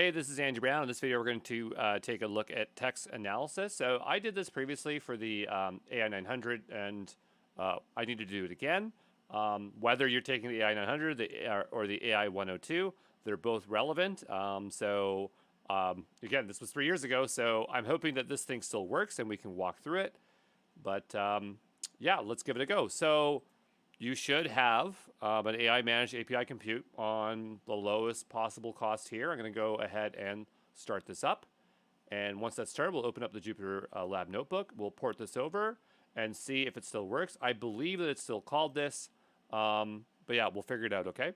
Hey, this is Andrew Brown. In this video, we're going to take a look at text analysis. So I did this previously for the AI-900, and I need to do it again. Whether you're taking the AI-900 or the AI-102, they're both relevant. Again, this was 3 years ago, so I'm hoping that this thing still works and we can walk through it. But yeah, let's give it a go. So you should have an AI managed API compute on the lowest possible cost here. I'm going to go ahead and start this up. And once that's started, we'll open up the Jupyter Lab notebook. We'll port this over and see if it still works. I believe that it's still called this. But yeah, we'll figure it out, okay?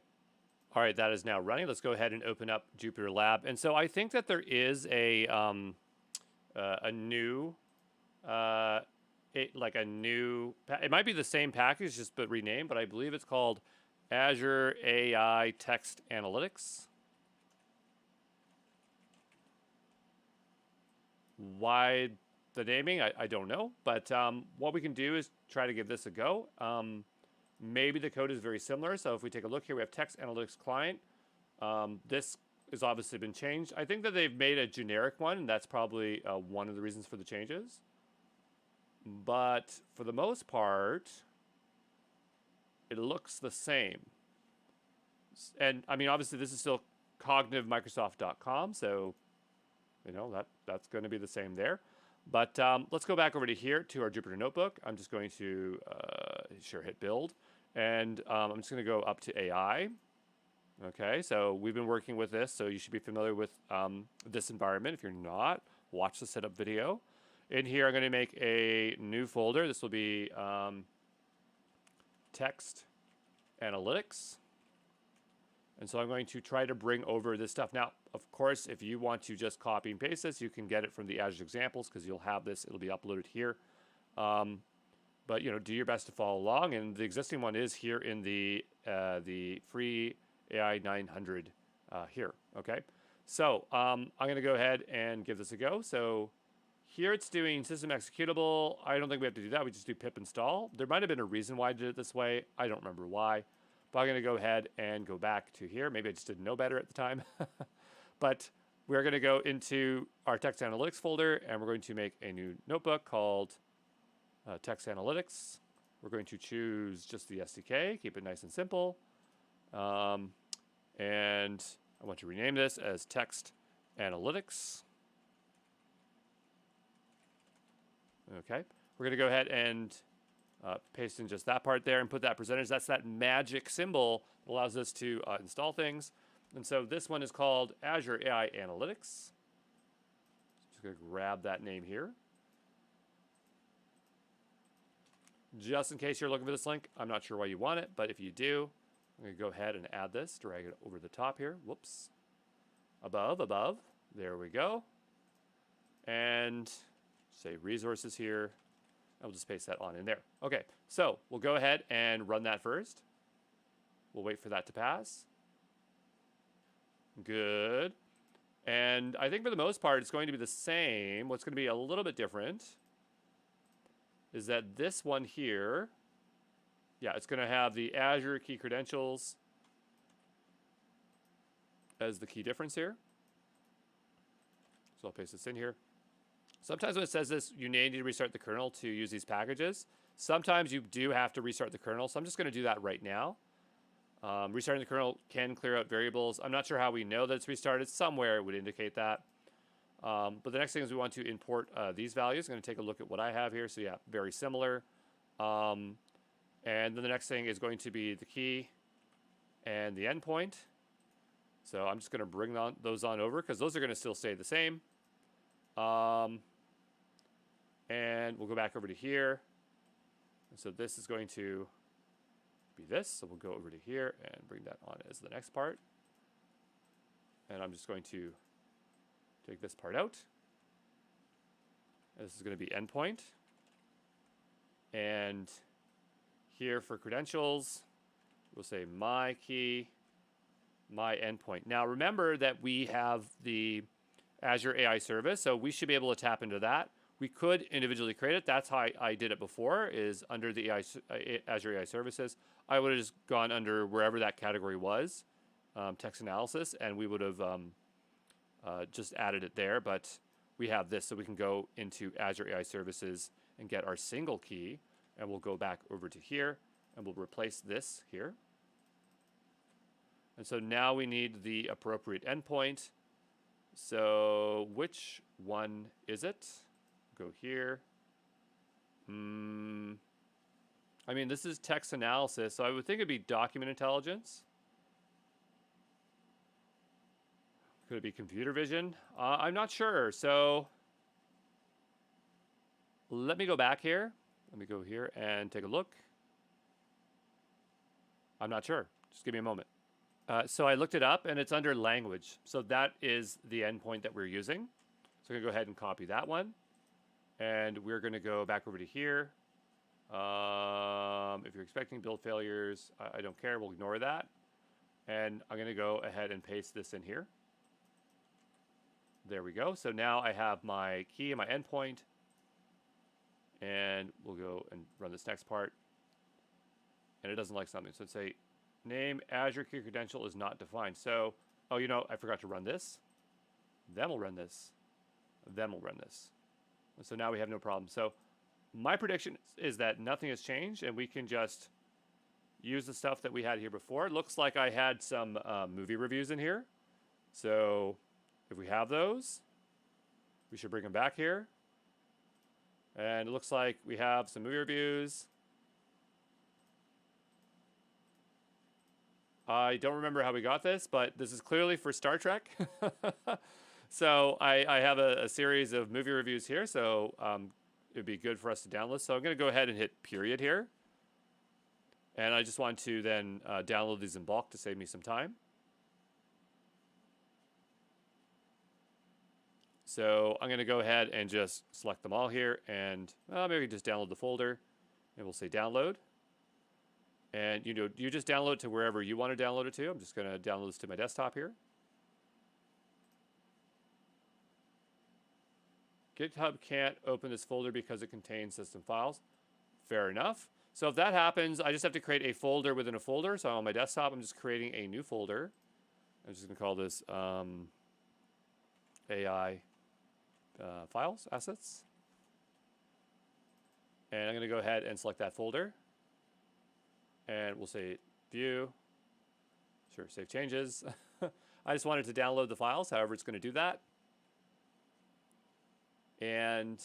All right, that is now running. Let's go ahead and open up Jupyter Lab. And so I think that there is a new it might be the same package, just but renamed, but I believe it's called Azure AI Text Analytics. Why the naming, I don't know, but what we can do is try to give this a go. Maybe the code is very similar, so if we take a look here, we have Text Analytics Client. This has obviously been changed. I think that they've made a generic one, and that's probably one of the reasons for the changes. But for the most part, it looks the same. And I mean, obviously, this is still cognitivemicrosoft.com, so you know that's going to be the same there. But let's go back over to here to our Jupyter notebook. I'm just going to hit build, and I'm just going to go up to AI. Okay, so we've been working with this, so you should be familiar with this environment. If you're not, watch the setup video. In here, I'm going to make a new folder. This will be text analytics. And so I'm going to try to bring over this stuff. Now, of course, if you want to just copy and paste this, you can get it from the Azure examples because you'll have this. It'll be uploaded here. But, you know, do your best to follow along. And the existing one is here in the free AI-900 here. Okay. So I'm going to go ahead and give this a go. So here it's doing system executable. I don't think we have to do that. We just do pip install. There might have been a reason why I did it this way. I don't remember why. But I'm going to go ahead and go back to here. Maybe I just didn't know better at the time. But we're going to go into our text analytics folder, and we're going to make a new notebook called text analytics. We're going to choose just the SDK, keep it nice and simple. And I want to rename this as text analytics. Okay, we're going to go ahead and paste in just that part there and put that percentage. That's that magic symbol that allows us to install things. And so this one is called Azure AI Analytics. Just going to grab that name here. Just in case you're looking for this link, I'm not sure why you want it, but if you do, I'm going to go ahead and add this, drag it over the top here. Whoops. Above. There we go. And say resources here. I'll just paste that on in there. Okay, so we'll go ahead and run that first. We'll wait for that to pass. Good. And I think for the most part, it's going to be the same. What's going to be a little bit different is that this one here, yeah, it's going to have the Azure key credentials as the key difference here. So I'll paste this in here. Sometimes when it says this, you need to restart the kernel to use these packages. Sometimes you do have to restart the kernel, so I'm just going to do that right now. Restarting the kernel can clear out variables. I'm not sure how we know that it's restarted. Somewhere it would indicate that. But the next thing is we want to import these values. I'm going to take a look at what I have here. So yeah, very similar. And then the next thing is going to be the key and the endpoint. So I'm just going to bring those on over because those are going to still stay the same. And we'll go back over to here. And so this is going to be this. So we'll go over to here and bring that on as the next part. And I'm just going to take this part out. And this is going to be endpoint. And here for credentials, we'll say my key, my endpoint. Now remember that we have the Azure AI service, so we should be able to tap into that. We could individually create it. That's how I did it before, is under the Azure AI services. I would have just gone under wherever that category was, text analysis, and we would have just added it there, but we have this, so we can go into Azure AI Services and get our single key, and we'll go back over to here, and we'll replace this here. And so now we need the appropriate endpoint. So which one is it? Go here. I mean, this is text analysis, so I would think it'd be document intelligence. Could it be computer vision? I'm not sure. So let me go back here. Let me go here and take a look. I'm not sure. Just give me a moment. So I looked it up, and it's under language. So that is the endpoint that we're using. So I'm going to go ahead and copy that one. And we're going to go back over to here. If you're expecting build failures, I don't care. We'll ignore that. And I'm going to go ahead and paste this in here. There we go. So now I have my key and my endpoint. And we'll go and run this next part. And it doesn't like something. So let's say name Azure key credential is not defined. So, oh, you know, I forgot to run this. Then we'll run this. Then we'll run this. And so now we have no problem. So my prediction is that nothing has changed, and we can just use the stuff that we had here before. It looks like I had some movie reviews in here. So if we have those, we should bring them back here. And it looks like we have some movie reviews. I don't remember how we got this, but this is clearly for Star Trek. So I have a series of movie reviews here, so it would be good for us to download. So I'm going to go ahead and hit period here. And I just want to then download these in bulk to save me some time. So I'm going to go ahead and just select them all here, and maybe just download the folder, and we'll say download. And you just download it to wherever you want to download it to. I'm just going to download this to my desktop here. GitHub can't open this folder because it contains system files. Fair enough. So if that happens, I just have to create a folder within a folder. So on my desktop, I'm just creating a new folder. I'm just going to call this AI files, assets. And I'm going to go ahead and select that folder. And we'll say view. Sure, save changes. I just wanted to download the files, however it's going to do that. And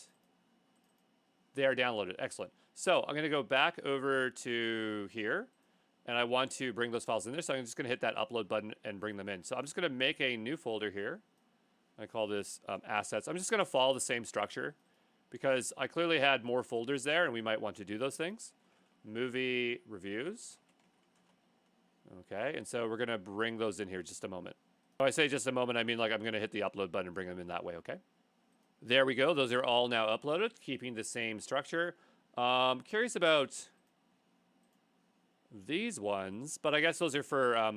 they are downloaded. Excellent. So I'm going to go back over to here, and I want to bring those files in there. So I'm just going to hit that upload button and bring them in. So I'm just going to make a new folder here. I call this assets. I'm just going to follow the same structure because I clearly had more folders there, and we might want to do those things. Movie reviews. Okay, and so we're going to bring those in here just a moment. When I say just a moment, I mean like I'm going to hit the upload button and bring them in that way, okay? There we go. Those are all now uploaded, keeping the same structure. Curious about these ones, but I guess those are for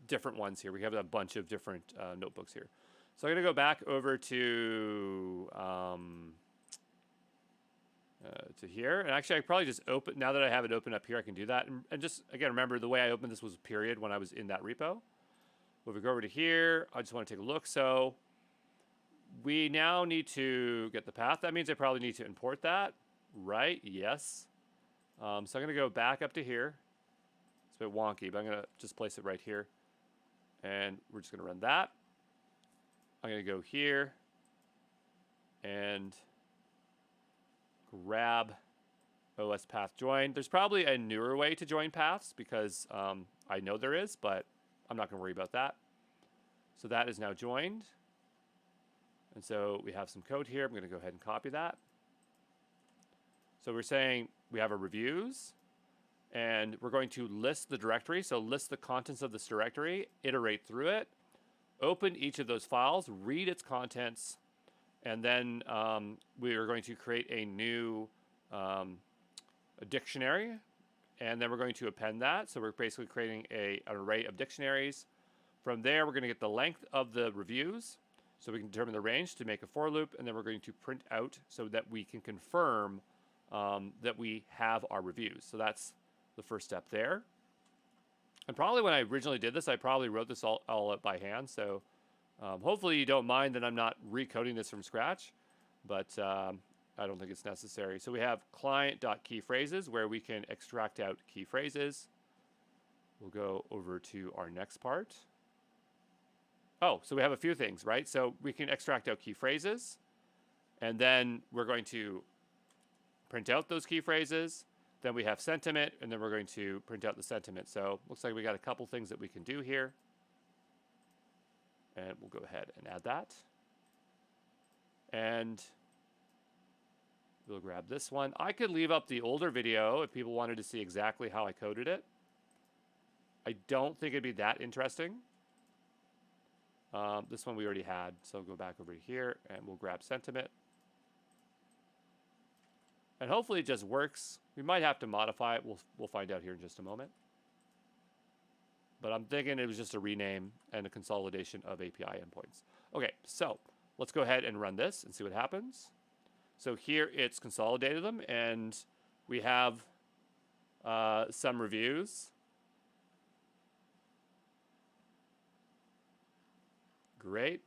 different ones here. We have a bunch of different notebooks here. So I'm going to go back over to here. And actually, I probably just open, now that I have it open up here, I can do that. And just, again, remember the way I opened this was period when I was in that repo. If we go over to here, I just want to take a look. So we now need to get the path. That means I probably need to import that, right? Yes. So I'm going to go back up to here. It's a bit wonky, but I'm going to just place it right here. And we're just going to run that. I'm going to go here and grab OS path join. There's probably a newer way to join paths because I know there is, but I'm not going to worry about that. So that is now joined. And so we have some code here. I'm going to go ahead and copy that. So we're saying we have our reviews, and we're going to list the directory. So list the contents of this directory, iterate through it, open each of those files, read its contents, and then we are going to create a new a dictionary, and then we're going to append that. So we're basically creating an array of dictionaries. From there, we're going to get the length of the reviews, so we can determine the range to make a for loop, and then we're going to print out so that we can confirm that we have our reviews. So that's the first step there. And probably when I originally did this, I probably wrote this all out by hand. So Hopefully you don't mind that I'm not recoding this from scratch, but I don't think it's necessary. So we have client.keyphrases where we can extract out key phrases. We'll go over to our next part. Oh, so we have a few things, right? So we can extract out key phrases, and then we're going to print out those key phrases. Then we have sentiment, and then we're going to print out the sentiment. So looks like we got a couple things that we can do here. And we'll go ahead and add that. And we'll grab this one. I could leave up the older video if people wanted to see exactly how I coded it. I don't think it'd be that interesting. This one we already had, so I'll go back over here and we'll grab sentiment. And hopefully it just works. We might have to modify it. We'll find out here in just a moment. But I'm thinking it was just a rename and a consolidation of API endpoints. Okay, so let's go ahead and run this and see what happens. So here it's consolidated them, and we have some reviews. Great.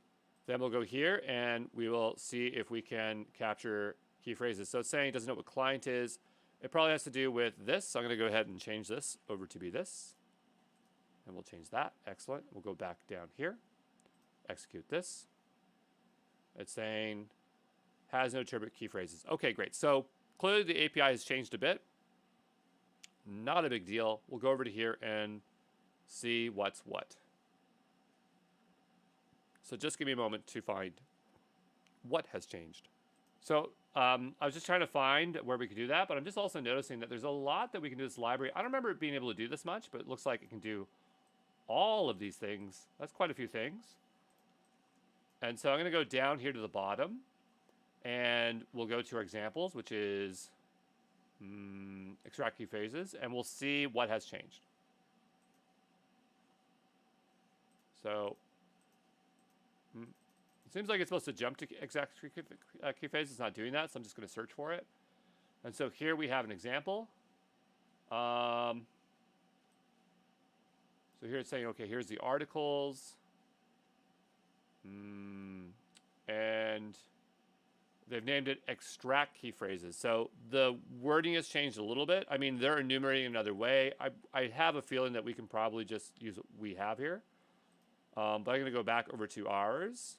Then we'll go here and we will see if we can capture key phrases. So it's saying it doesn't know what client is. It probably has to do with this. So I'm going to go ahead and change this over to be this. And we'll change that. Excellent. We'll go back down here. Execute this. It's saying has no attribute key phrases. Okay, great. So clearly the API has changed a bit. Not a big deal. We'll go over to here and see what's what. So just give me a moment to find what has changed. So I was just trying to find where we could do that, but I'm just also noticing that there's a lot that we can do with this library. I don't remember it being able to do this much, but it looks like it can do all of these things. That's quite a few things. And so I'm going to go down here to the bottom, and we'll go to our examples, which is extract key phrases, and we'll see what has changed. So it seems like it's supposed to jump to exact key phrases. It's not doing that, so I'm just going to search for it. And so here we have an example. So here it's saying, okay, here's the articles. And they've named it extract key phrases. So the wording has changed a little bit. I mean, they're enumerating another way. I have a feeling that we can probably just use what we have here. But I'm going to go back over to ours,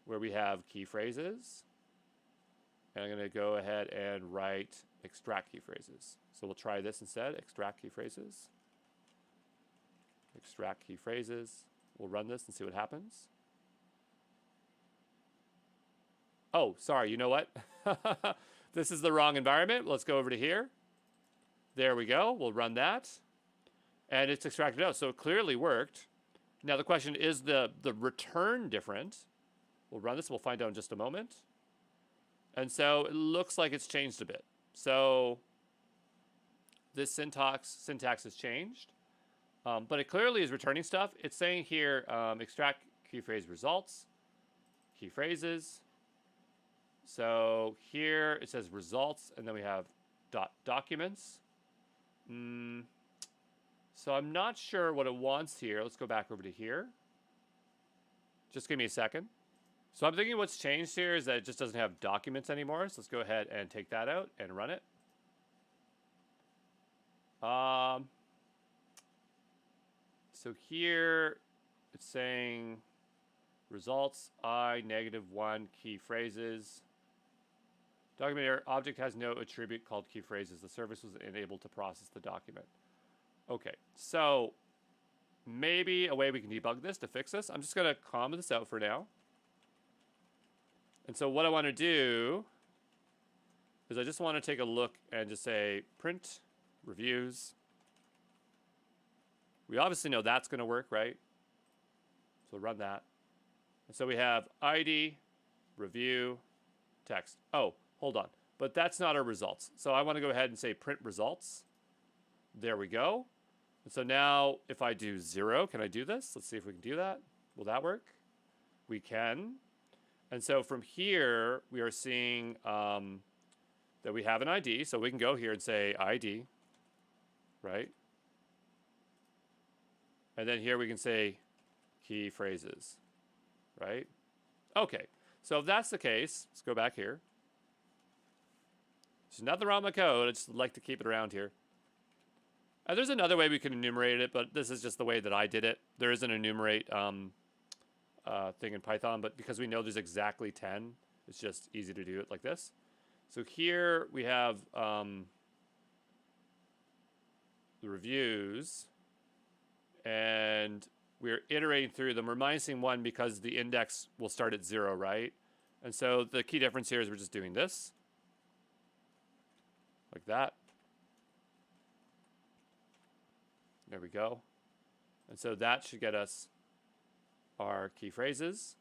where we have key phrases. And I'm going to go ahead and write extract key phrases. So we'll try this instead, extract key phrases. Extract key phrases. We'll run this and see what happens. Oh, sorry, you know what? This is the wrong environment. Let's go over to here. There we go. We'll run that. And it's extracted out. So it clearly worked. Now the question is the return different? We'll run this. We'll find out in just a moment. And so it looks like it's changed a bit. So this syntax has changed. But it clearly is returning stuff. It's saying here, extract key phrase results, key phrases. So here it says results, and then we have documents. So I'm not sure what it wants here. Let's go back over to here. Just give me a second. So I'm thinking what's changed here is that it just doesn't have documents anymore. So let's go ahead and take that out and run it. So here it's saying results I-1 key phrases. Document error, object has no attribute called key phrases. The service was unable to process the document. Okay, so maybe a way we can debug this to fix this. I'm just going to comment this out for now. And so what I want to do is I just want to take a look and just say print reviews. We obviously know that's going to work, right? So run that. And so we have ID, review, text. Oh, hold on. But that's not our results. So I want to go ahead and say print results. There we go. And so now if I do 0, can I do this? Let's see if we can do that. Will that work? We can. And so from here, we are seeing that we have an ID. So we can go here and say ID, right? And then here we can say key phrases. right? Okay, so if that's the case, let's go back here. There's nothing wrong with my code. I just like to keep it around here. There's another way we can enumerate it, but this is just the way that I did it. There is an enumerate thing in Python, but because we know there's exactly 10, it's just easy to do it like this. So here we have the reviews, and we're iterating through them. We're minusing 1 because the index will start at 0, right? And so the key difference here is we're just doing this, like that. There we go. And so that should get us our key phrases.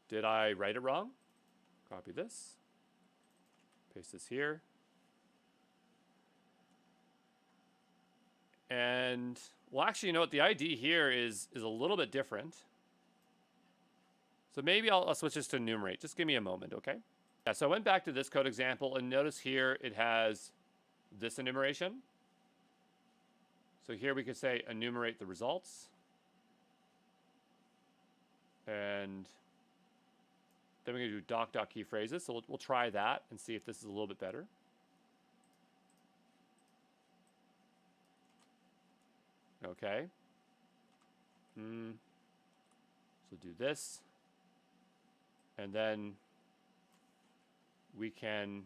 Did I write it wrong? Copy this. Paste this here. And, well, actually, you know what? The ID here is a little bit different. So maybe I'll switch this to enumerate. Just give me a moment, okay? Yeah, so I went back to this code example, and notice here it has this enumeration. So here we could say enumerate the results. And then we're going to do doc.key phrases. So we'll try that and see if this is a little bit better. Okay. So do this. And then we can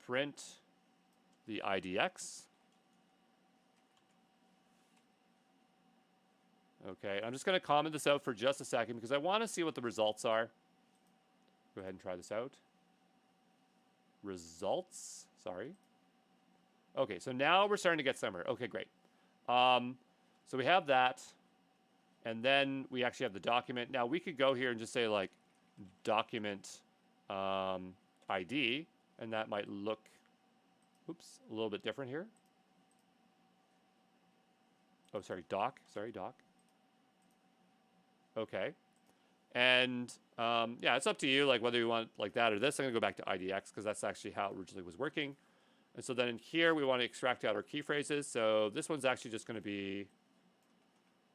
print the IDX. Okay, I'm just going to comment this out for just a second because I want to see what the results are. Go ahead and try this out. Results, sorry. Okay, so now we're starting to get somewhere. Okay, great. So we have that, and then we actually have the document. Now we could go here and just say like document ID, and that might look, oops, a little bit different here. Oh, sorry, doc. Okay. And yeah, it's up to you, like whether you want like that or this. I'm going to go back to IDX because that's actually how it originally was working. And so then in here, we want to extract out our key phrases. So this one's actually just going to be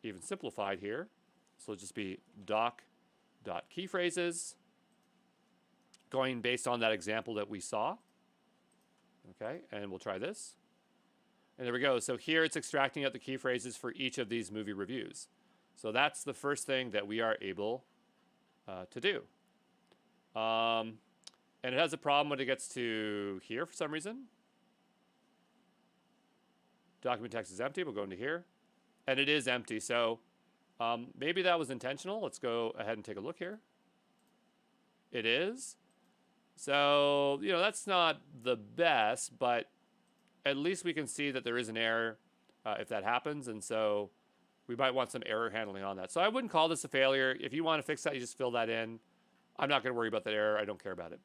even simplified here. So it'll just be doc.keyphrases, going based on that example that we saw. Okay, and we'll try this. And there we go. So here it's extracting out the key phrases for each of these movie reviews. So that's the first thing that we are able to do. And it has a problem when it gets to here for some reason. Document text is empty. We'll go into here. And it is empty. So maybe that was intentional. Let's go ahead and take a look here. It is. So, you know, that's not the best, but at least we can see that there is an error if that happens. And so we might want some error handling on that. So I wouldn't call this a failure. If you want to fix that, you just fill that in. I'm not going to worry about that error. I don't care about it.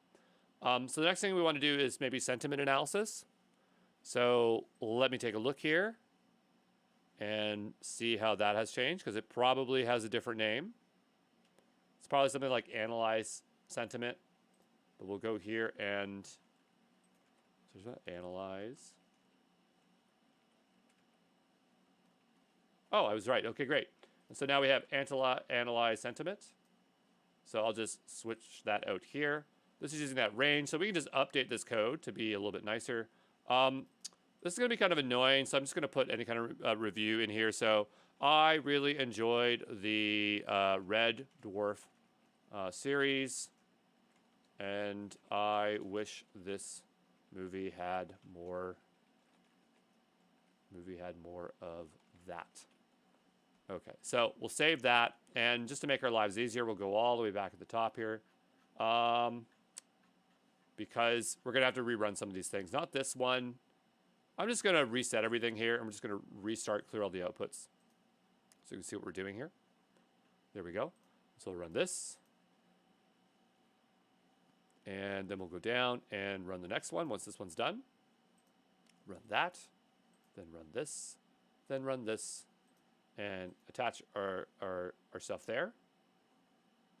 So the next thing we want to do is maybe sentiment analysis. So let me take a look here and see how that has changed, because it probably has a different name. It's probably something like analyze sentiment. But we'll go here and analyze. Oh, I was right. Okay, great. And so now we have analyze sentiment. So I'll just switch that out here. This is using that range. So we can just update this code to be a little bit nicer. This is going to be kind of annoying, so I'm just going to put any kind of review in here. So I really enjoyed the Red Dwarf series, and I wish this movie had more of that. Okay, so we'll save that, and just to make our lives easier, we'll go all the way back at the top here, because we're going to have to rerun some of these things. Not this one. I'm just going to reset everything here. I'm just going to restart, clear all the outputs, so you can see what we're doing here. There we go. So we'll run this, and then we'll go down and run the next one once this one's done. Run that, then run this, then run this, and attach our stuff there.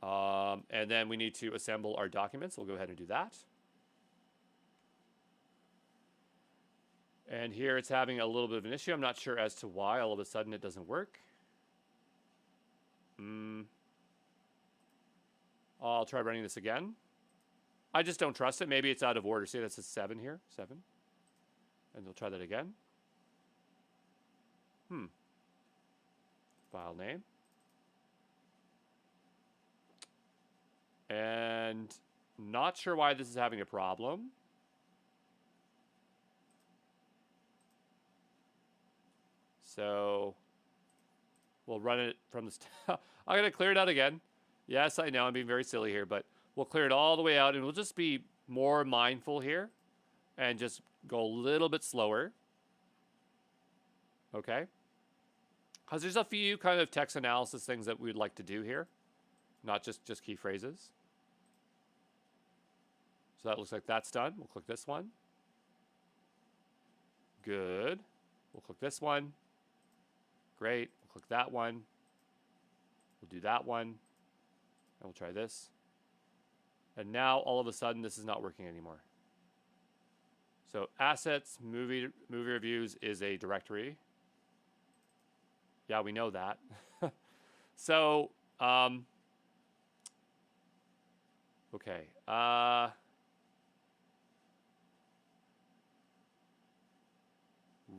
And then we need to assemble our documents. We'll go ahead and do that. And here it's having a little bit of an issue. I'm not sure as to why all of a sudden it doesn't work. I'll try running this again. I just don't trust it. Maybe it's out of order. See, that's a 7 here. 7. And we'll try that again. File name. And not sure why this is having a problem. So we'll run it from this. I'm going to clear it out again. Yes, I know I'm being very silly here, but we'll clear it all the way out and we'll just be more mindful here and just go a little bit slower. Okay. Because there's a few kind of text analysis things that we'd like to do here, not just key phrases. So that looks like that's done. We'll click this one. Good. We'll click this one. Great. We'll click that one. We'll do that one. And we'll try this. And now all of a sudden this is not working anymore. So assets, movie reviews is a directory. Yeah, we know that. So, okay.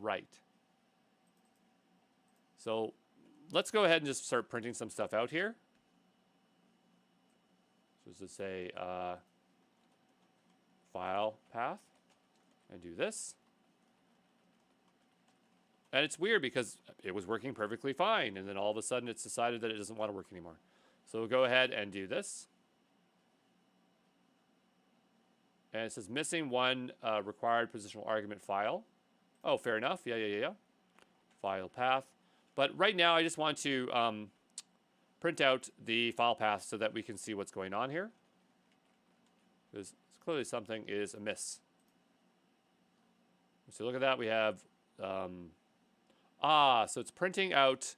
Right. So let's go ahead and just start printing some stuff out here. So let's just say file path and do this. And it's weird because it was working perfectly fine. And then all of a sudden it's decided that it doesn't want to work anymore. So we'll go ahead and do this. And it says missing one required positional argument file. Oh, fair enough. Yeah. File path. But right now I just want to print out the file path so that we can see what's going on here. Because clearly something is amiss. So look at that. We have... so it's printing out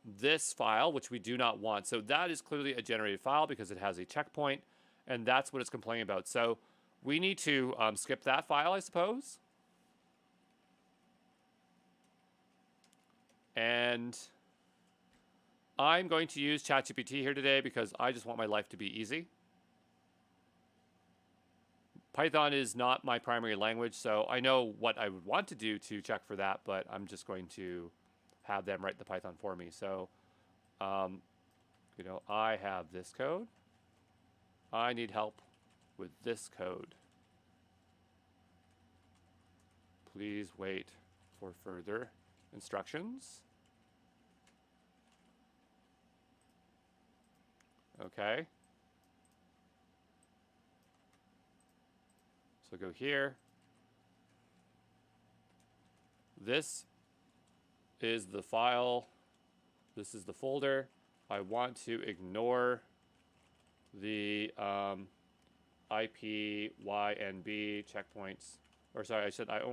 this file, which we do not want. So that is clearly a generated file because it has a checkpoint, and that's what it's complaining about. So we need to skip that file, I suppose. And I'm going to use ChatGPT here today because I just want my life to be easy. Python is not my primary language, so I know what I would want to do to check for that, but I'm just going to have them write the Python for me. So, I have this code. I need help with this code. Please wait for further instructions. Okay. So go here. This is the file. This is the folder. I want to ignore the IP, Y, and B checkpoints. Or sorry, I said I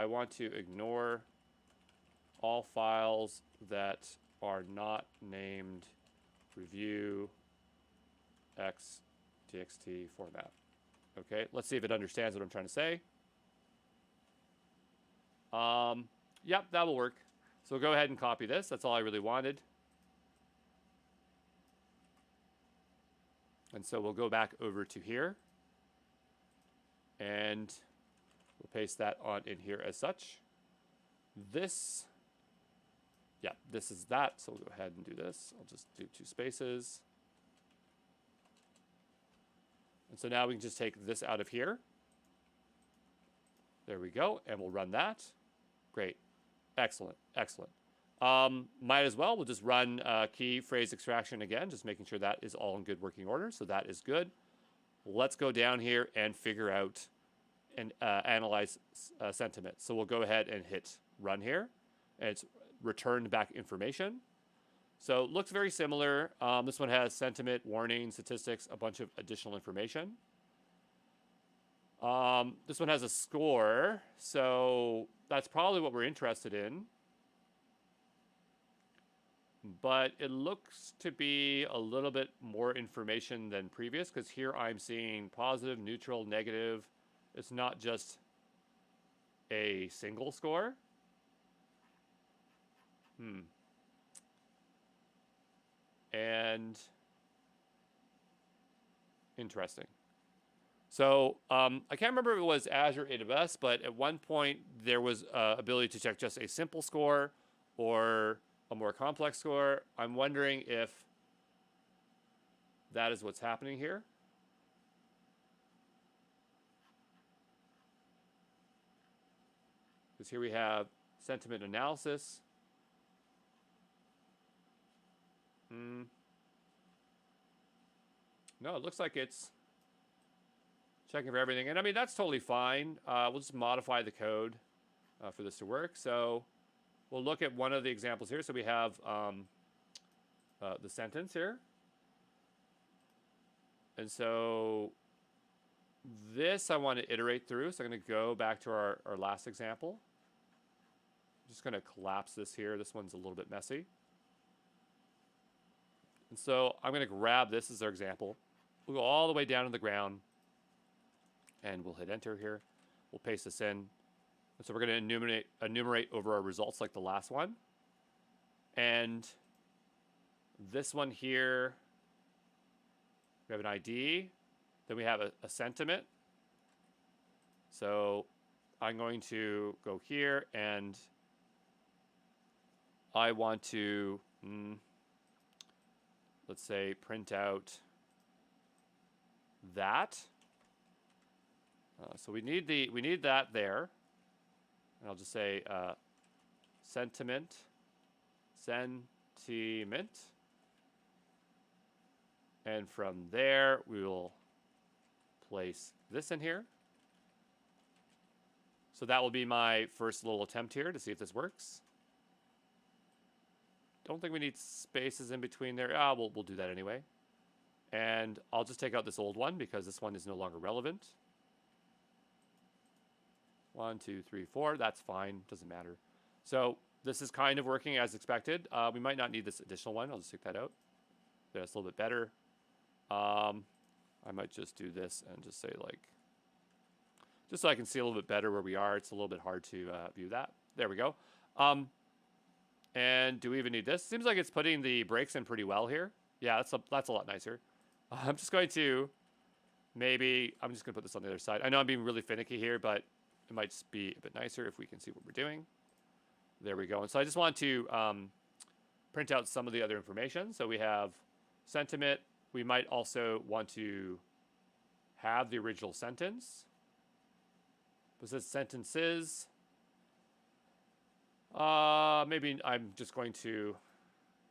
want to ignore all files that are not named review x.txt format. Okay, let's see if it understands what I'm trying to say. Yep, that will work. So we'll go ahead and copy this. That's all I really wanted. And so we'll go back over to here. And we'll paste that on in here as such. This is that. So we'll go ahead and do this. I'll just do 2 spaces. And so now we can just take this out of here. There we go. And we'll run that. Great. Excellent. Might as well. We'll just run key phrase extraction again, just making sure that is all in good working order. So that is good. Let's go down here and figure out and analyze sentiment. So we'll go ahead and hit run here. And it's returned back information. So it looks very similar. This one has sentiment, warning, statistics, a bunch of additional information. This one has a score. So that's probably what we're interested in. But it looks to be a little bit more information than previous because here I'm seeing positive, neutral, negative. It's not just a single score. And interesting. So I can't remember if it was Azure AWS, but at one point there was ability to check just a simple score or a more complex score. I'm wondering if that is what's happening here. Because here we have sentiment analysis. No, it looks like it's checking for everything. And I mean, that's totally fine. We'll just modify the code for this to work. So we'll look at one of the examples here. So we have the sentence here. And so this I want to iterate through. So I'm going to go back to our last example. I'm just going to collapse this here. This one's a little bit messy. And so I'm going to grab this as our example. We'll go all the way down to the ground. And we'll hit enter here. We'll paste this in. And so we're going to enumerate over our results like the last one. And this one here, we have an ID. Then we have a sentiment. So I'm going to go here and I want to, let's say, print out that. So we need that there. And I'll just say sentiment. And from there, we will place this in here. So that will be my first little attempt here to see if this works. Don't think we need spaces in between there. We'll do that anyway. And I'll just take out this old one because this one is no longer relevant. 1, 2, 3, 4. That's fine. Doesn't matter. So this is kind of working as expected. We might not need this additional one. I'll just take that out. That's a little bit better. I might just do this and just say like, just so I can see a little bit better where we are. It's a little bit hard to view that. There we go. And do we even need this? Seems like it's putting the brakes in pretty well here. Yeah, that's a lot nicer. I'm just going to put this on the other side. I know I'm being really finicky here, but it might just be a bit nicer if we can see what we're doing. There we go. And so I just want to print out some of the other information. So we have sentiment. We might also want to have the original sentence. It says sentences. Maybe I'm just going to,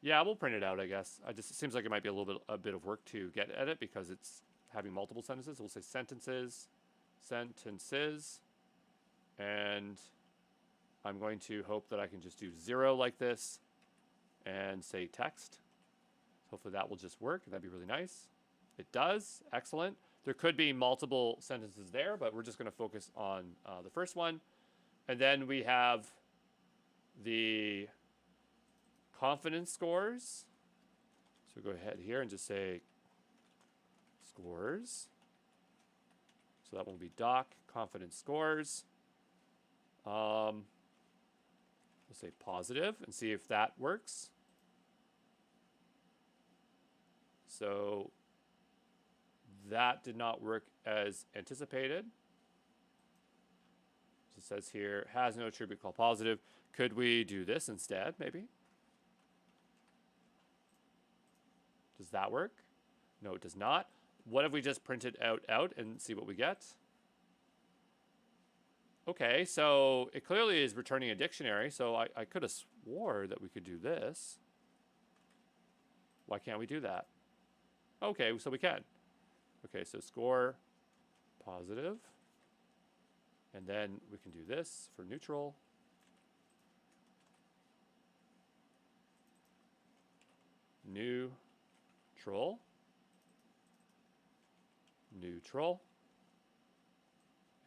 yeah, we'll print it out, I guess. It seems like it might be a bit of work to get at it because it's having multiple sentences. We'll say sentences, and I'm going to hope that I can just do 0 like this and say text. Hopefully that will just work. That'd be really nice. It does. Excellent. There could be multiple sentences there, but we're just going to focus on the first one. And then we have the confidence scores. So go ahead here and just say scores. So that will be doc confidence scores. We'll say positive and see if that works. So that did not work as anticipated. So it says here, has no attribute called positive. Could we do this instead, maybe? Does that work? No, it does not. What if we just print it out and see what we get? Okay, so it clearly is returning a dictionary, so I could have swore that we could do this. Why can't we do that? Okay, so we can. Okay, so score positive. And then we can do this for neutral. Neutral. Neutral.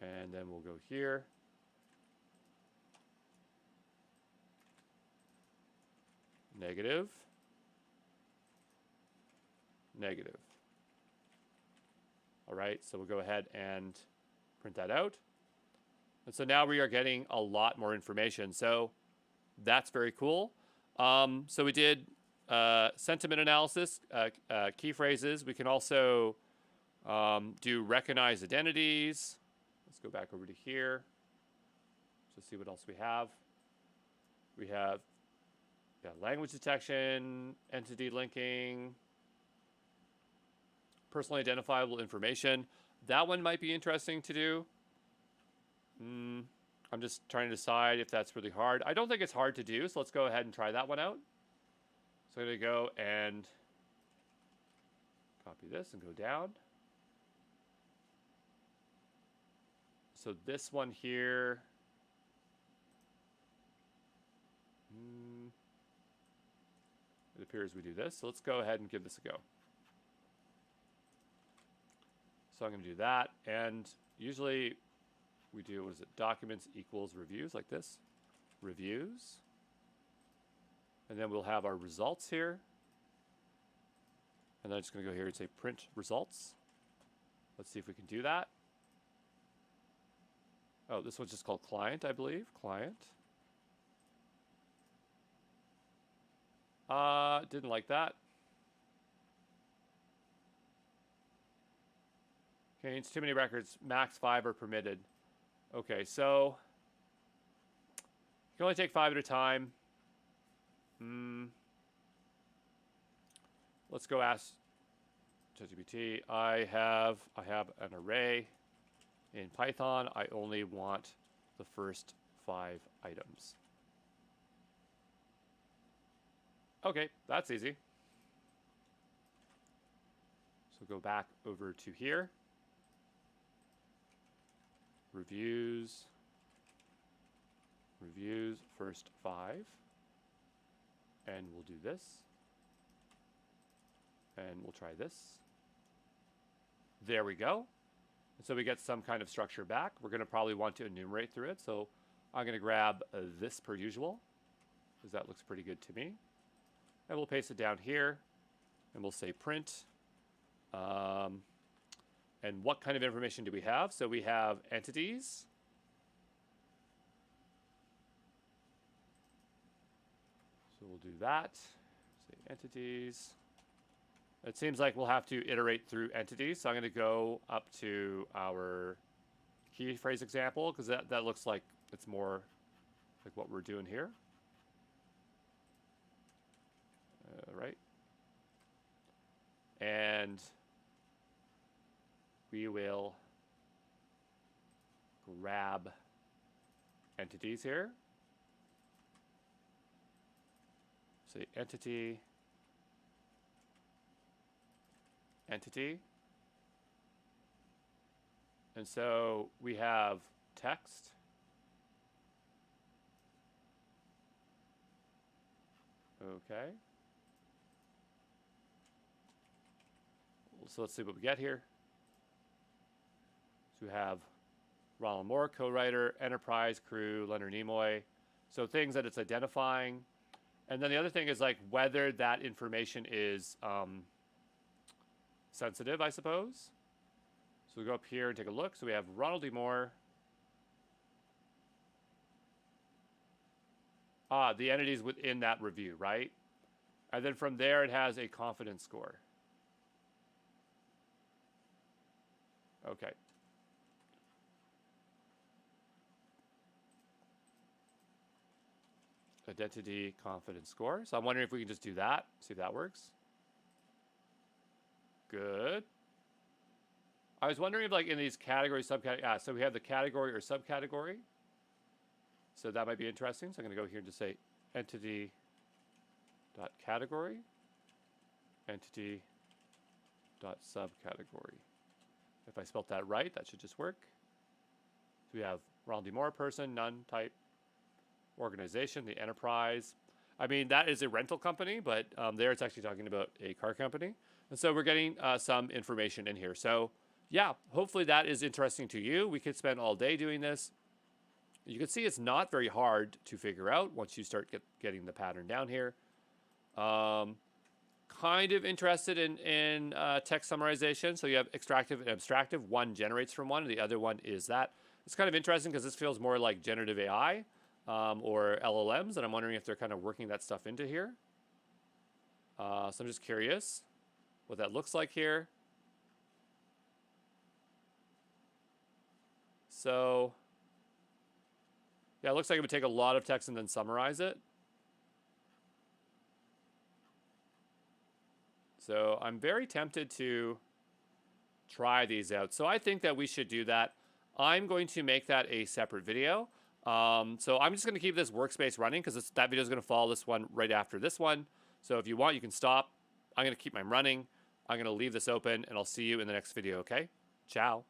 And then we'll go here. Negative. Negative. All right, so we'll go ahead and print that out. And so now we are getting a lot more information. So that's very cool. So we did sentiment analysis, key phrases. We can also do recognize identities. Let's go back over to here to see what else we have. We have language detection, entity linking, personally identifiable information. That one might be interesting to do. I'm just trying to decide if that's really hard. I don't think it's hard to do, so let's go ahead and try that one out. So I'm going to go and copy this and go down. So this one here, it appears we do this. So let's go ahead and give this a go. So I'm going to do that. And usually we do, what is it? Documents equals reviews, like this. Reviews. And then we'll have our results here. And then I'm just going to go here and say print results. Let's see if we can do that. Oh, this one's just called client, I believe. Client. Didn't like that. Contains too many records. Max 5 are permitted. Okay, so you can only take 5 at a time. Let's go ask ChatGPT. I have an array in Python. I only want the first 5 items. Okay, that's easy. So go back over to here. Reviews, first 5. And we'll do this. And we'll try this. There we go. And so we get some kind of structure back. We're going to probably want to enumerate through it. So I'm going to grab this per usual, because that looks pretty good to me. And we'll paste it down here. And we'll say print. And what kind of information do we have? So we have entities. So we'll do that. Say entities. It seems like we'll have to iterate through entities. So I'm going to go up to our key phrase example, because that looks like it's more like what we're doing here. Right. And we will grab entities here. Say entity, entity. And so we have text. Okay. So let's see what we get here. So we have Ronald Moore, co-writer, Enterprise, crew, Leonard Nimoy. So things that it's identifying. And then the other thing is like whether that information is sensitive, I suppose. So we go up here and take a look. So we have Ronald D. Moore. The entities within that review, right? And then from there, it has a confidence score. Okay. Identity confidence score. So I'm wondering if we can just do that, see if that works. Good. I was wondering if like in these categories, subcategories, so we have the category or subcategory. So that might be interesting. So I'm going to go here and just say entity dot category, entity dot subcategory. If I spelt that right, that should just work. So we have Ronald D. Moore, person, none, type, organization, the enterprise. I mean, that is a rental company, but there it's actually talking about a car company. And so we're getting some information in here. So yeah, hopefully that is interesting to you. We could spend all day doing this. You can see it's not very hard to figure out once you start getting the pattern down here. Kind of interested in text summarization. So you have extractive and abstractive. One generates from one, and the other one is that. It's kind of interesting because this feels more like generative AI or LLMs, and I'm wondering if they're kind of working that stuff into here. So I'm just curious what that looks like here. So yeah, it looks like it would take a lot of text and then summarize it. So I'm very tempted to try these out. So I think that we should do that. I'm going to make that a separate video. So I'm just going to keep this workspace running because that video is going to follow this one right after this one. So if you want, you can stop. I'm going to keep mine running. I'm going to leave this open, and I'll see you in the next video, okay? Ciao.